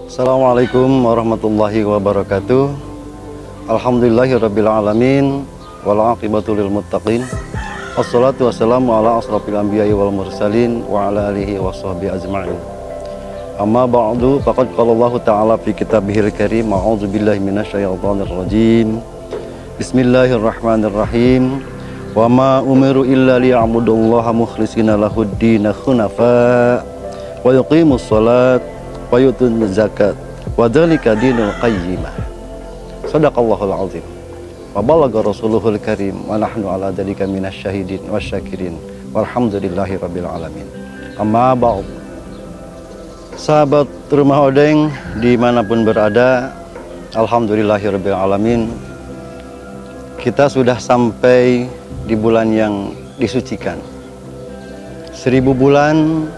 Assalamualaikum warahmatullahi wabarakatuh. Alhamdulillahirrabbilalamin. Wal'aqibatu lil muttaqin. Wassalatu wassalamu ala asrafil anbiya'i wal mursalin wa ala alihi wa sahbihi ajma'in. Amma ba'du, faqad qala Allah ta'ala fi kitabihil karim. A'udzu billahi minasyaitonir rajim. Bismillahirrahmanirrahim. Wa ma umiru illa liya'budullaha mukhlishina lahud-din hunafa wa yuqimus shalat wa yutun zakat wa dzalika dinul qayyimah. Shadaqallahul azim. Wa balagha rasuluhul karim wa nahnu ala dzalika minasyahidin wasyakirin walhamdulillahi rabbil alamin. Amma ba'd. Sahabat Rumah Odeng dimanapun berada, alhamdulillahi rabbil alamin, kita sudah sampai di bulan yang disucikan. 1000 bulan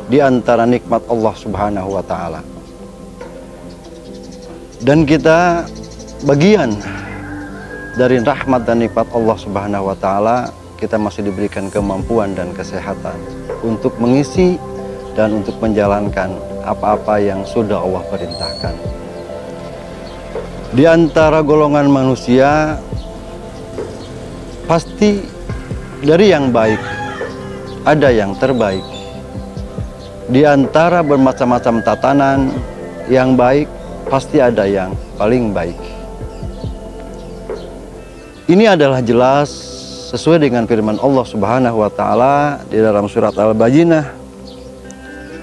di antara nikmat Allah Subhanahu wa ta'ala. Dan kita bagian dari rahmat dan nikmat Allah Subhanahu wa ta'ala, kita masih diberikan kemampuan dan kesehatan untuk mengisi dan untuk menjalankan apa-apa yang sudah Allah perintahkan. Di antara golongan manusia, pasti dari yang baik ada yang terbaik. Di antara bermacam-macam tatanan yang baik, pasti ada yang paling baik. Ini adalah jelas sesuai dengan firman Allah Subhanahu wa ta'ala di dalam surat Al-Baqarah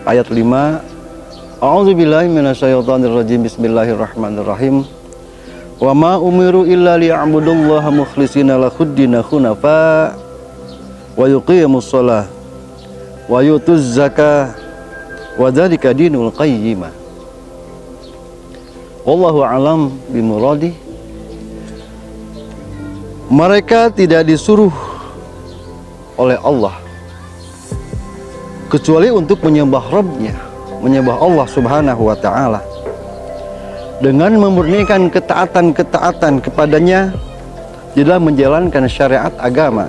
ayat 5. A'udzubillahi minasyaitonir rajim. Bismillahirrahmanirrahim. Wa ma umiru illa liya'budullaha mukhlishina lahud-din hunafa wa yuqimus shalah wa yutuz zakah wa dzalika dinul qayyimah. Wallahu a'lam bimuradi. Mereka tidak disuruh oleh Allah kecuali untuk menyembah Rabbnya, menyembah Allah Subhanahu wa ta'ala, dengan memurnikan ketaatan-ketaatan kepadanya di dalam menjalankan syariat agama,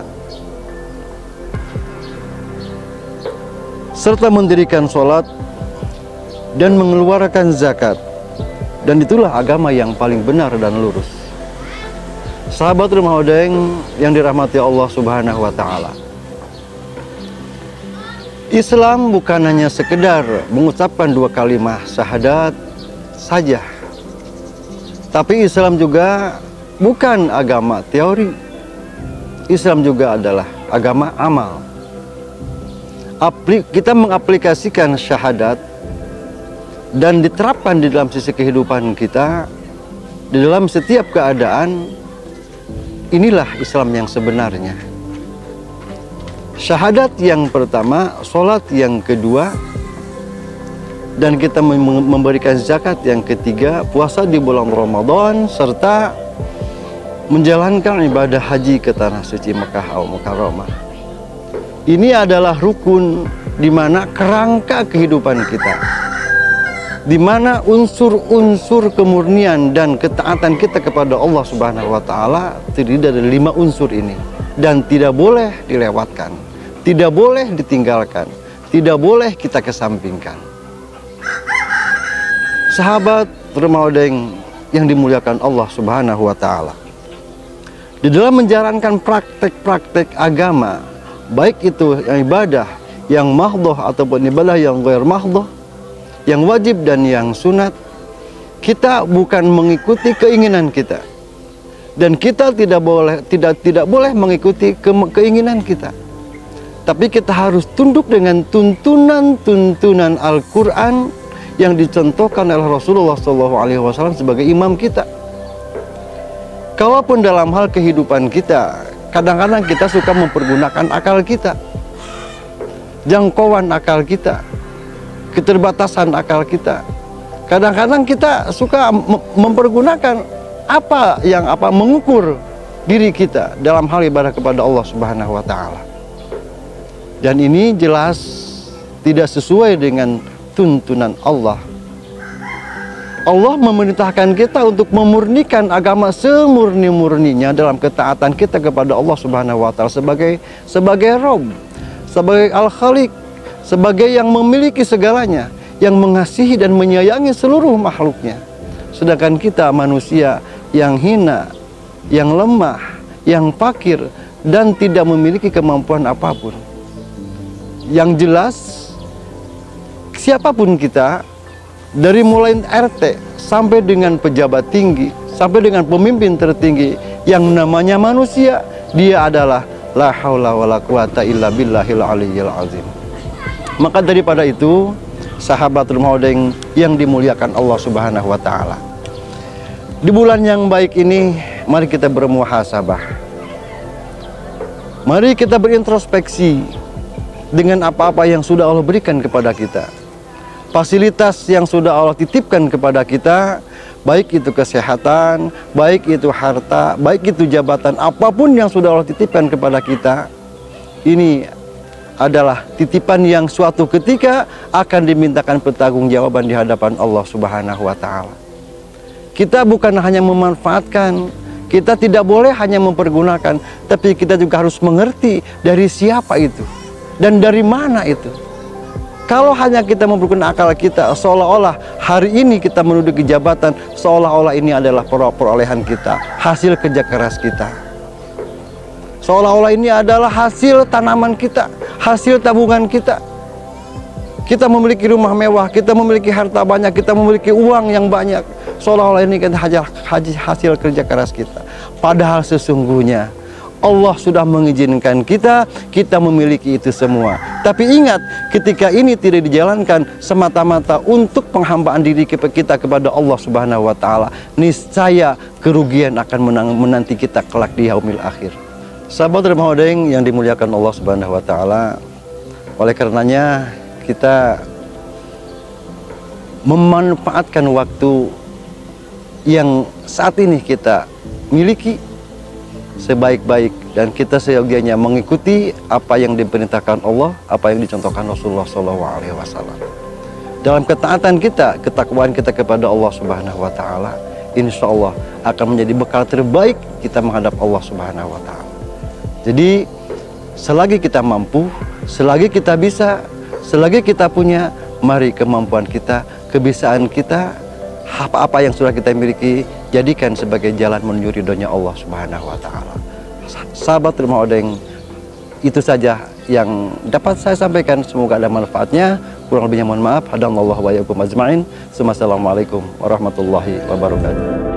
serta mendirikan sholat dan mengeluarkan zakat. Dan itulah agama yang paling benar dan lurus. Sahabat Rumah Odeng yang dirahmati Allah Subhanahu wa ta'ala, Islam bukan hanya sekedar mengucapkan 2 kalimat syahadat saja, tapi Islam juga bukan agama teori. Islam juga adalah agama amal. Kita mengaplikasikan syahadat dan diterapkan di dalam sisi kehidupan kita, di dalam setiap keadaan. Inilah Islam yang sebenarnya. Syahadat yang pertama, sholat yang kedua, dan kita memberikan zakat yang ketiga, puasa di bulan Ramadan, serta menjalankan ibadah haji ke tanah suci Mekah Al-Mukarramah. Ini adalah rukun di mana kerangka kehidupan kita, di mana unsur-unsur kemurnian dan ketaatan kita kepada Allah Subhanahu wa ta'ala terdiri dari 5 unsur ini, dan tidak boleh dilewatkan, tidak boleh ditinggalkan, tidak boleh kita kesampingkan. Sahabat Rumah Odeng yang dimuliakan Allah Subhanahu wa ta'ala, di dalam menjalankan praktek-praktek agama, baik itu yang ibadah yang mahdhah ataupun ibadah yang ghair mahdhah, yang wajib dan yang sunat, kita bukan mengikuti keinginan kita, dan kita tidak boleh mengikuti keinginan kita, tapi kita harus tunduk dengan tuntunan Al-Quran yang dicontohkan oleh Rasulullah SAW sebagai imam kita. Kalaupun dalam hal kehidupan kita, kadang-kadang kita suka mempergunakan akal kita, jangkauan akal kita, keterbatasan akal kita. Kadang-kadang kita suka mempergunakan mengukur diri kita dalam hal ibadah kepada Allah Subhanahu wa ta'ala. Dan ini jelas tidak sesuai dengan tuntunan Allah. Allah memerintahkan kita untuk memurnikan agama semurni-murninya dalam ketaatan kita kepada Allah Subhanahu wa ta'ala sebagai Rabb, sebagai Al-Khaliq, sebagai yang memiliki segalanya, yang mengasihi dan menyayangi seluruh makhluknya. Sedangkan kita manusia yang hina, yang lemah, yang fakir, dan tidak memiliki kemampuan apapun. Yang jelas, siapapun kita, dari mulai RT sampai dengan pejabat tinggi, sampai dengan pemimpin tertinggi, yang namanya manusia, dia adalah la haula wala quwata illa billahil aliyyil azim. Maka daripada itu, sahabatul maudeng yang dimuliakan Allah Subhanahu wa taala, di bulan yang baik ini, mari kita bermuhasabah. Mari kita berintrospeksi dengan apa-apa yang sudah Allah berikan kepada kita. Fasilitas yang sudah Allah titipkan kepada kita, baik itu kesehatan, baik itu harta, baik itu jabatan, apapun yang sudah Allah titipkan kepada kita, ini adalah titipan yang suatu ketika akan dimintakan pertanggungjawaban di hadapan Allah Subhanahu wa taala. Kita bukan hanya memanfaatkan, kita tidak boleh hanya mempergunakan, tapi kita juga harus mengerti dari siapa itu dan dari mana itu. Kalau hanya kita menggunakan akal kita, seolah-olah hari ini kita menduduki jabatan, seolah-olah ini adalah perolehan kita, hasil kerja keras kita. Seolah-olah ini adalah hasil tanaman kita, hasil tabungan kita. Kita memiliki rumah mewah, kita memiliki harta banyak, kita memiliki uang yang banyak. Seolah-olah ini kan hasil kerja keras kita. Padahal sesungguhnya Allah sudah mengizinkan kita memiliki itu semua. Tapi ingat, ketika ini tidak dijalankan semata-mata untuk penghambaan diri kita kepada Allah Subhanahu wa taala, niscaya kerugian akan menanti kita kelak di yaumil akhir. Sahabat Ramadan yang dimuliakan Allah Subhanahu wa taala, oleh karenanya kita memanfaatkan waktu yang saat ini kita miliki sebaik-baik, dan kita seyogianya mengikuti apa yang diperintahkan Allah, apa yang dicontohkan Rasulullah SAW. Dalam ketaatan kita, ketakwaan kita kepada Allah Subhanahu wa taala, insya Allah akan menjadi bekal terbaik kita menghadap Allah Subhanahu wa taala. Jadi selagi kita mampu, selagi kita bisa, selagi kita punya, mari kemampuan kita, kebisaan kita, apa-apa yang sudah kita miliki, jadikan sebagai jalan menuju ridhonya Allah Subhanahu wa taala. Sahabat Ramadan, itu saja yang dapat saya sampaikan, semoga ada manfaatnya. Kurang lebihnya mohon maaf. Hadallahu wa iyyakum ajma'in. Assalamualaikum warahmatullahi wabarakatuh.